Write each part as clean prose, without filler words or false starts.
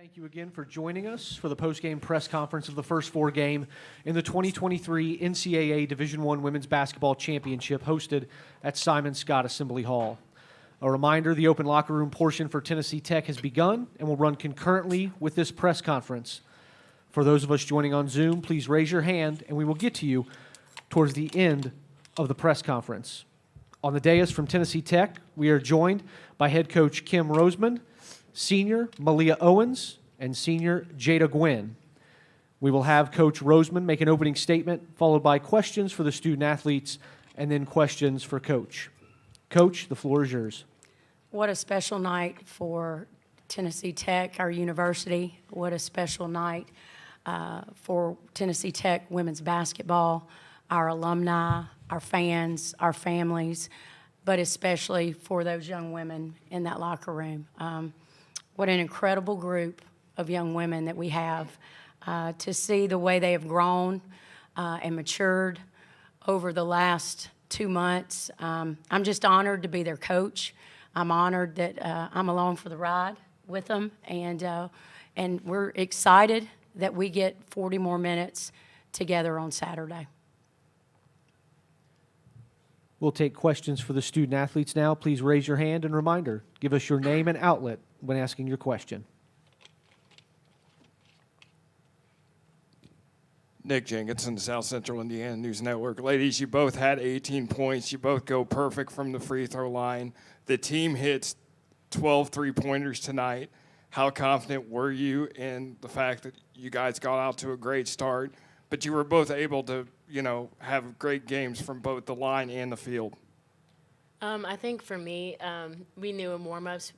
Thank you again for joining us for the postgame press conference of the first four game in the 2023 NCAA Division I Women's Basketball Championship hosted at Simon Scott Assembly Hall. A reminder, the open locker room portion for Tennessee Tech has begun and will run concurrently with this press conference. For those of us joining on Zoom, please raise your hand and we will get to you towards the end of the press conference. On the dais from Tennessee Tech, we are joined by head coach Kim Roseman, senior Malia Owens, and senior Jada Gwynn. We will have Coach Roseman make an opening statement, followed by questions for the student athletes, and then questions for Coach. Coach, the floor is yours. What a special night for Tennessee Tech, our university. What a special night for Tennessee Tech women's basketball, our alumni, our fans, our families, but especially for those young women in that locker room. What an incredible group of young women that we have. To see the way they have grown and matured over the last 2 months. I'm just honored to be their coach. I'm honored that I'm along for the ride with them, and we're excited that we get 40 more minutes together on Saturday. We'll take questions for the student athletes now. Please raise your hand, and reminder, give us your name and outlet when asking your question. Nick Jenkinson, South Central Indiana News Network. Ladies, you both had 18 points. You both go perfect from the free throw line. The team hits 12 three-pointers tonight. How confident were you in the fact that you guys got out to a great start, but you were both able to, have great games from both the line and the field? I think for me, we knew in warm-ups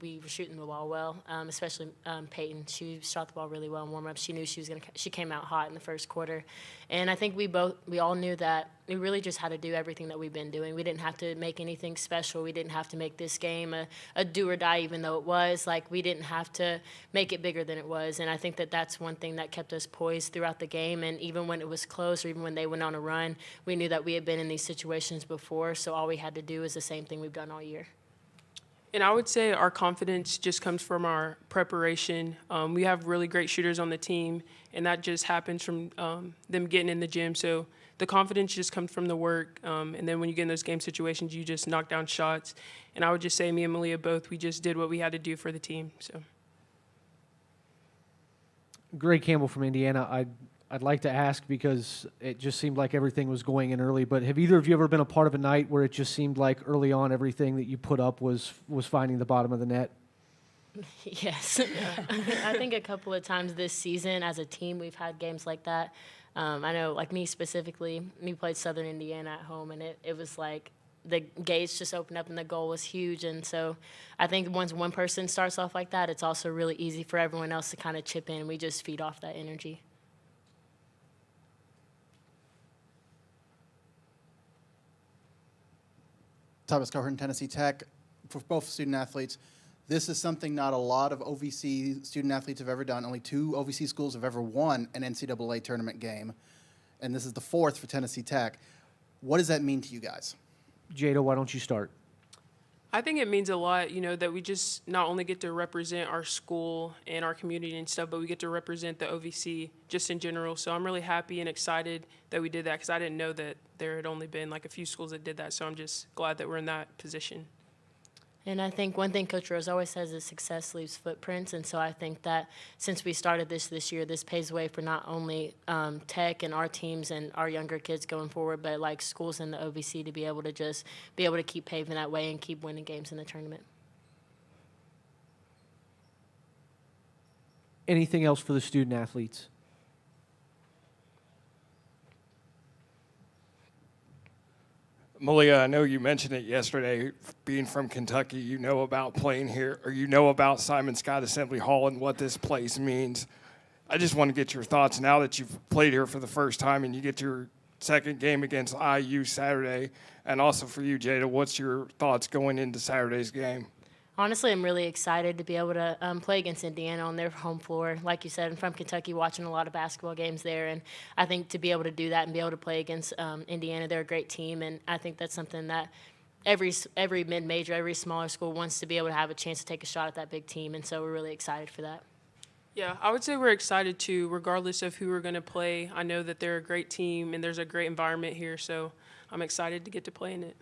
we were shooting the ball well, especially Peyton. She shot the ball really well in warm-ups. She knew she came out hot in the first quarter. And I think we all knew that we really just had to do everything that we've been doing. We didn't have to make anything special. We didn't have to make this game a do or die, even though it was. We didn't have to make it bigger than it was. And I think that that's one thing that kept us poised throughout the game. And even when it was close or even when they went on a run, we knew that we had been in these situations before. So all we had to do is the same thing we've done all year. And I would say our confidence just comes from our preparation. We have really great shooters on the team, and that just happens from them getting in the gym. So the confidence just comes from the work. And then when you get in those game situations, you just knock down shots. And I would just say me and Malia both, we just did what we had to do for the team. So, Greg Campbell from Indiana, I'd like to ask because it just seemed like everything was going in early, but have either of you ever been a part of a night where it just seemed like early on everything that you put up was finding the bottom of the net? Yes. I think a couple of times this season as a team we've had games like that. I know, me specifically, we played Southern Indiana at home, and it was like the gates just opened up and the goal was huge. And so I think once one person starts off like that, it's also really easy for everyone else to kind of chip in, and we just feed off that energy. Thomas Cochran, Tennessee Tech. For both student athletes, this is something not a lot of OVC student athletes have ever done. Only 2 OVC schools have ever won an NCAA tournament game, and this is the 4th for Tennessee Tech. What does that mean to you guys? Jada, why don't you start? I think it means a lot, that we just not only get to represent our school and our community and stuff, but we get to represent the OVC just in general. So I'm really happy and excited that we did that because I didn't know that there had only been a few schools that did that. So I'm just glad that we're in that position. And I think one thing Coach Rose always says is success leaves footprints. And so I think that since we started this year, this paves the way for not only Tech and our teams and our younger kids going forward, but schools in the OVC to be able to keep paving that way and keep winning games in the tournament. Anything else for the student athletes? Malia, I know you mentioned it yesterday, being from Kentucky, you know about playing here, or you know about Simon Scott Assembly Hall and what this place means. I just want to get your thoughts now that you've played here for the first time and you get your second game against IU Saturday. And also for you, Jada, what's your thoughts going into Saturday's game? Honestly, I'm really excited to be able to play against Indiana on their home floor. Like you said, I'm from Kentucky, watching a lot of basketball games there, and I think to be able to do that and be able to play against Indiana, they're a great team, and I think that's something that every mid-major, every smaller school wants to be able to have a chance to take a shot at that big team, and so we're really excited for that. Yeah, I would say we're excited too, regardless of who we're going to play. I know that they're a great team and there's a great environment here, so I'm excited to get to play in it.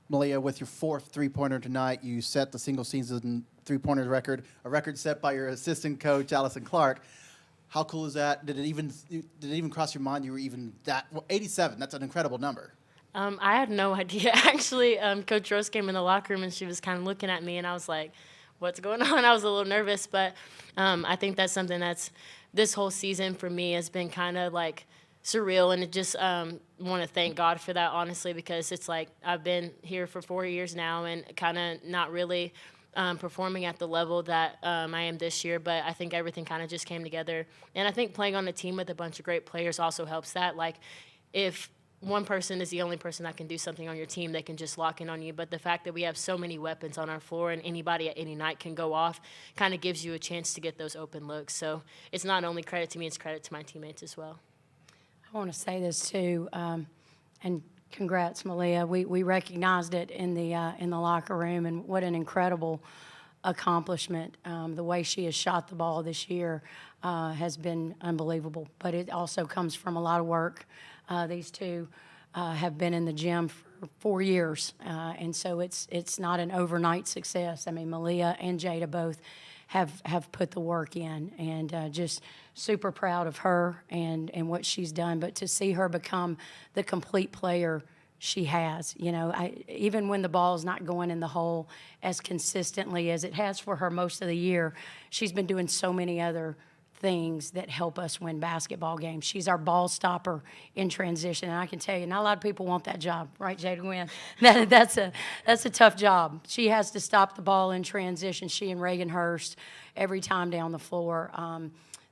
Malia, with your fourth three-pointer tonight, you set the single-season three-pointers record, a record set by your assistant coach, Allison Clark. How cool is that? Did it even cross your mind you were even that? Well, 87, that's an incredible number. I had no idea. Actually, Coach Rose came in the locker room and she was kind of looking at me, and I was like, what's going on? I was a little nervous, but I think that's something that's this whole season for me has been kind of like surreal, and it just want to thank God for that, honestly, because it's like I've been here for 4 years now and kind of not really performing at the level that I am this year, but I think everything kind of just came together. And I think playing on a team with a bunch of great players also helps that. Like, if one person is the only person that can do something on your team, they can just lock in on you. But the fact that we have so many weapons on our floor and anybody at any night can go off kind of gives you a chance to get those open looks. So it's not only credit to me, it's credit to my teammates as well. I want to say this too, and congrats, Malia. We recognized it in the locker room, and what an incredible accomplishment. The way she has shot the ball this year has been unbelievable. But it also comes from a lot of work. These two have been in the gym for 4 years, and so it's not an overnight success. I mean, Malia and Jada both have put the work in, and just super proud of her and what she's done. But to see her become the complete player she has, even when the ball's not going in the hole as consistently as it has for her most of the year, she's been doing so many other things that help us win basketball games. She's our ball stopper in transition, and I can tell you, not a lot of people want that job, right, Jada Gwynn? That's a tough job. She has to stop the ball in transition. She and Reagan Hurst every time down the floor.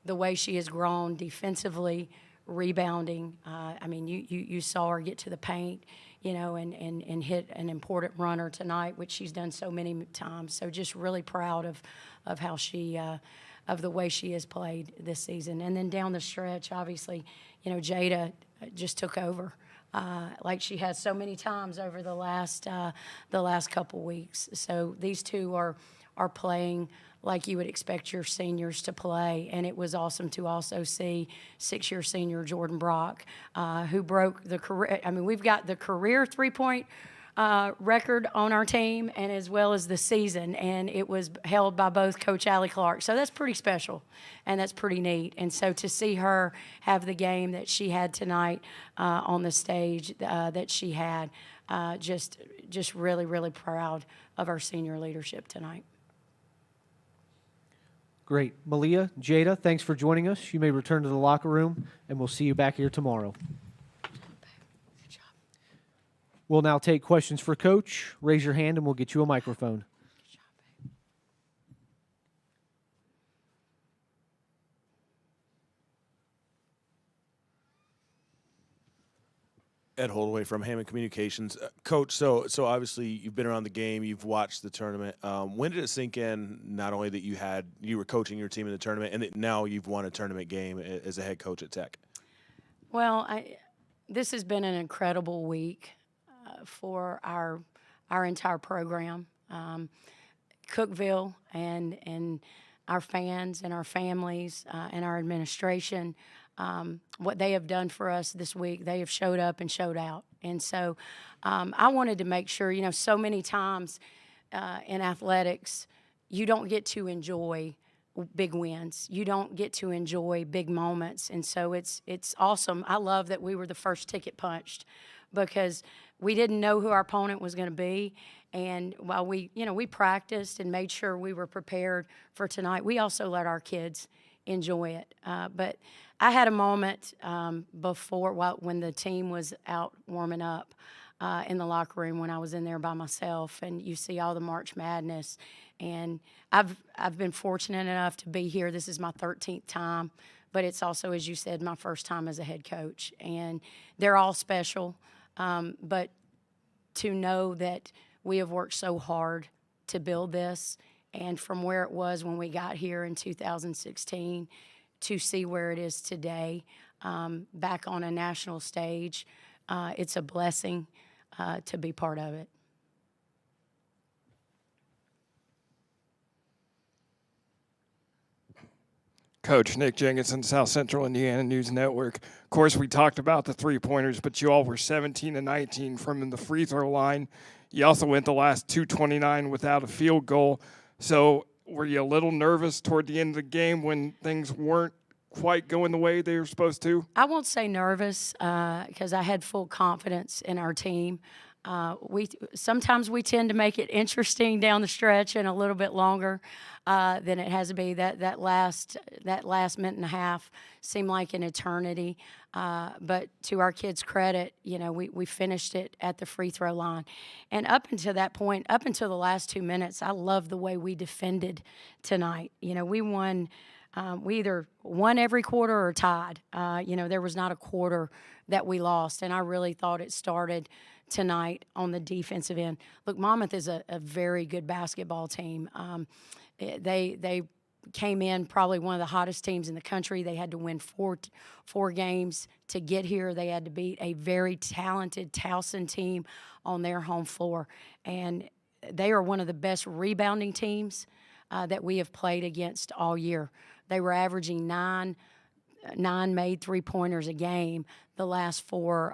The way she has grown defensively, rebounding. I mean, you saw her get to the paint, and hit an important runner tonight, which she's done so many times. So just really proud of how she. Of the way she has played this season. And then down the stretch, obviously, Jada just took over like she has so many times over the last couple weeks. So these two are playing like you would expect your seniors to play. And it was awesome to also see 6-year senior Jordan Brock, who broke the career. I mean, we've got the career three-point record on our team, and as well as the season, and it was held by both Coach Allie Clark. So that's pretty special, and that's pretty neat. And so to see her have the game that she had tonight on the stage that she had, just really, really proud of our senior leadership tonight. Great. Malia, Jada, thanks for joining us. You may return to the locker room, and we'll see you back here tomorrow. We'll now take questions for Coach. Raise your hand and we'll get you a microphone. Ed Holdaway from Hammond Communications. Coach, so obviously you've been around the game, you've watched the tournament. When did it sink in, not only that you were coaching your team in the tournament, and that now you've won a tournament game as a head coach at Tech? Well, this has been an incredible week for our entire program. Cookeville and our fans and our families and our administration, what they have done for us this week, they have showed up and showed out. And so I wanted to make sure, so many times in athletics, you don't get to enjoy big wins. You don't get to enjoy big moments. And so it's awesome. I love that we were the first ticket punched, because we didn't know who our opponent was going to be. And while we practiced and made sure we were prepared for tonight, we also let our kids enjoy it. But I had a moment when the team was out warming up in the locker room, when I was in there by myself, and you see all the March Madness. And I've been fortunate enough to be here. This is my 13th time, but it's also, as you said, my first time as a head coach. And they're all special. But to know that we have worked so hard to build this, and from where it was when we got here in 2016 to see where it is today, back on a national stage, it's a blessing to be part of it. Coach Nick Jenkinson, South Central Indiana News Network. Of course, we talked about the three-pointers, but you all were 17 and 19 from the free throw line. You also went the last 2:29 without a field goal. So were you a little nervous toward the end of the game when things weren't quite going the way they were supposed to? I won't say nervous because I had full confidence in our team. Sometimes we tend to make it interesting down the stretch and a little bit longer than it has to be. That last minute and a half seemed like an eternity. But to our kids' credit, we finished it at the free throw line. And up until that point, up until the last 2 minutes, I loved the way we defended tonight. We won. We either won every quarter or tied. There was not a quarter that we lost, and I really thought it started tonight on the defensive end. Look, Monmouth is a very good basketball team. They came in probably one of the hottest teams in the country. They had to win four games to get here. They had to beat a very talented Towson team on their home floor, and they are one of the best rebounding teams that we have played against all year. They were averaging nine made three-pointers a game the last four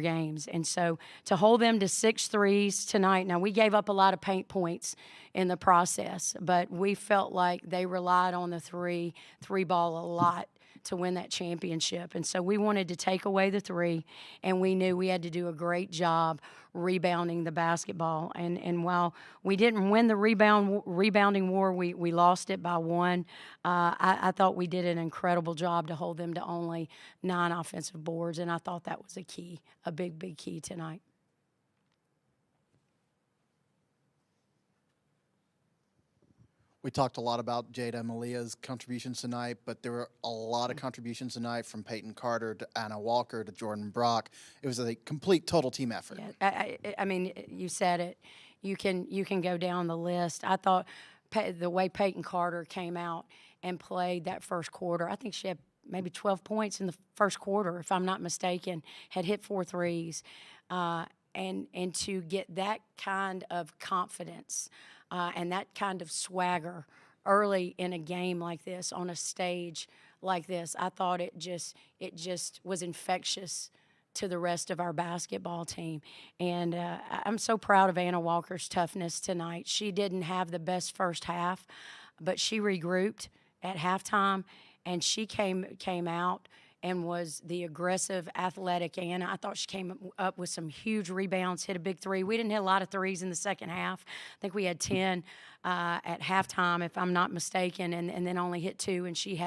games. And so to hold them to 6 threes tonight, now we gave up a lot of paint points in the process, but we felt like they relied on the three ball a lot to win that championship. And so we wanted to take away the three, and we knew we had to do a great job rebounding the basketball. And while we didn't win the rebounding war, we lost it by 1. I thought we did an incredible job to hold them to only 9 offensive boards, and I thought that was a big key tonight. We talked a lot about Jada and Malia's contributions tonight, but there were a lot of contributions tonight from Peyton Carter to Anna Walker to Jordan Brock. It was a complete, total team effort. Yeah, I mean, you said it. You can go down the list. I thought the way Peyton Carter came out and played that first quarter, I think she had maybe 12 points in the first quarter, if I'm not mistaken, had hit 4 threes. And to get that kind of confidence and that kind of swagger early in a game like this, on a stage like this, I thought it just was infectious to the rest of our basketball team. And I'm so proud of Anna Walker's toughness tonight. She didn't have the best first half, but she regrouped at halftime, and she came out and was the aggressive, athletic Anna. I thought she came up with some huge rebounds, hit a big 3. We didn't hit a lot of threes in the second half. I think we had 10 at halftime, if I'm not mistaken, and then only hit 2, and she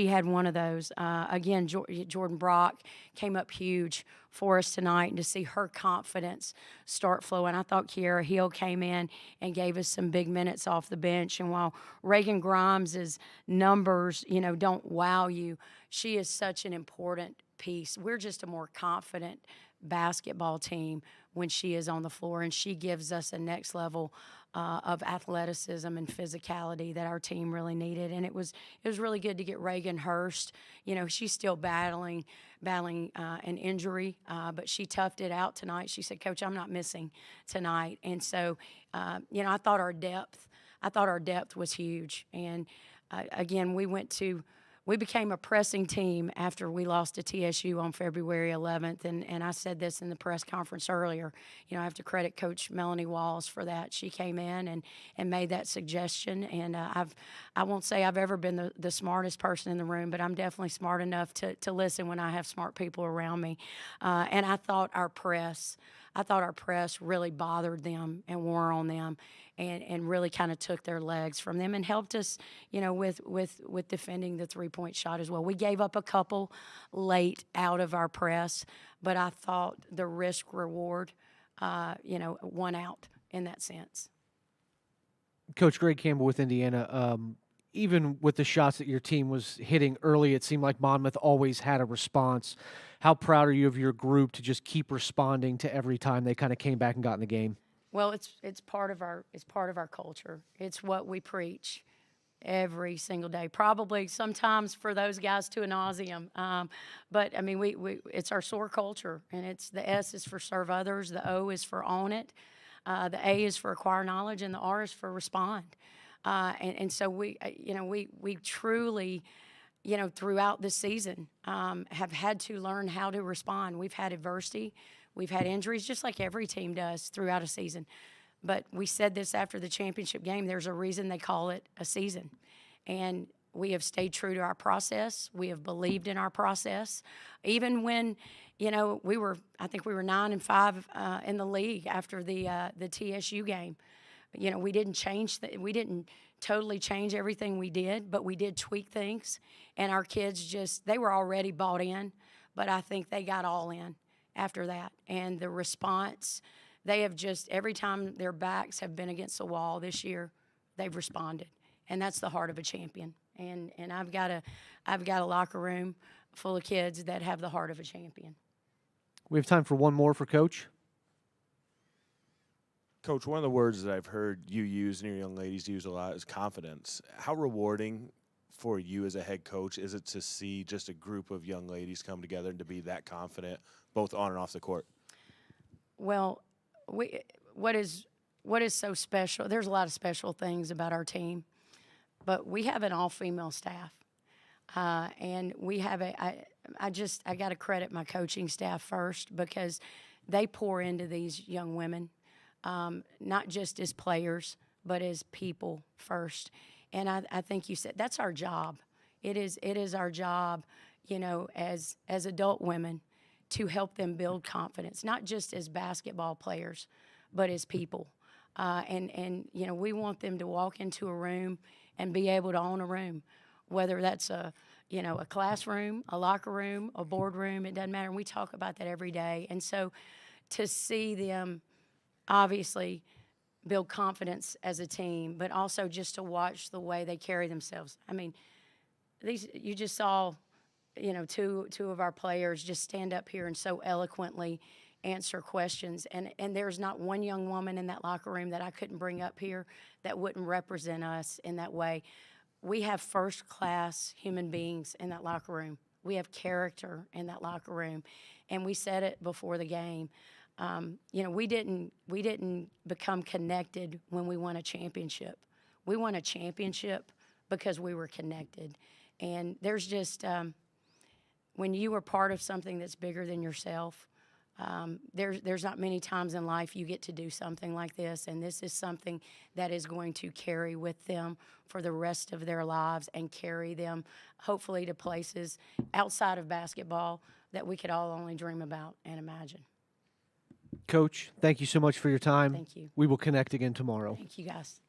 had one of those. Again, Jordan Brock came up huge for us tonight, and to see her confidence start flowing. I thought Kiara Hill came in and gave us some big minutes off the bench, and while Reagan Grimes' numbers, don't wow you, she is such an important piece. We're just a more confident basketball team when she is on the floor, and she gives us a next level of athleticism and physicality that our team really needed. And it was really good to get Reagan Hurst. She's still battling an injury, but she toughed it out tonight. She said, "Coach, I'm not missing tonight." And so, I thought our depth was huge. And again, we became a pressing team after we lost to TSU on February 11th, and I said this in the press conference earlier. I have to credit Coach Melanie Walls for that. She came in and made that suggestion, and I won't say I've ever been the smartest person in the room, but I'm definitely smart enough to listen when I have smart people around me. And I thought our press really bothered them and wore on them, and really kind of took their legs from them and helped us, with defending the three-point shot as well. We gave up a couple late out of our press, but I thought the risk-reward, won out in that sense. Coach Greg Campbell with Indiana, even with the shots that your team was hitting early, it seemed like Monmouth always had a response. How proud are you of your group to just keep responding to every time they kind of came back and got in the game? Well, it's part of our culture. It's what we preach every single day. Probably sometimes for those guys to a nauseum, but I mean we it's our SOAR culture, and it's the S is for serve others, the O is for own it, the A is for acquire knowledge, and the R is for respond. And so we truly, throughout the season, have had to learn how to respond. We've had adversity, we've had injuries, just like every team does throughout a season. But we said this after the championship game, there's a reason they call it a season. And we have stayed true to our process. We have believed in our process. Even when, I think we were 9-5 in the league after the TSU game. We didn't we didn't totally change everything we did, but we did tweak things. And our kids they were already bought in, but I think they got all in after that. And the response, they have every time their backs have been against the wall this year, they've responded. And that's the heart of a champion. And I've got a locker room full of kids that have the heart of a champion. We have time for one more for Coach. Coach, one of the words that I've heard you use and your young ladies use a lot is confidence. How rewarding for you as a head coach is it to see just a group of young ladies come together and to be that confident, both on and off the court? Well, what is so special? There's a lot of special things about our team, but we have an all-female staff, and we have I got to credit my coaching staff first because they pour into these young women. Not just as players, but as people first. And I think you said that's our job. It is our job, as adult women to help them build confidence, not just as basketball players, but as people. And we want them to walk into a room and be able to own a room, whether that's a classroom, a locker room, a boardroom, it doesn't matter. And we talk about that every day. And so to see them obviously build confidence as a team, but also just to watch the way they carry themselves. I mean, you just saw, two of our players just stand up here and so eloquently answer questions. And there's not one young woman in that locker room that I couldn't bring up here that wouldn't represent us in that way. We have first-class human beings in that locker room. We have character in that locker room. And we said it before the game. We didn't become connected when we won a championship. We won a championship because we were connected. And there's just when you are part of something that's bigger than yourself, there's not many times in life you get to do something like this, and this is something that is going to carry with them for the rest of their lives and carry them hopefully to places outside of basketball that we could all only dream about and imagine. Coach, thank you so much for your time. Thank you. We will connect again tomorrow. Thank you, guys.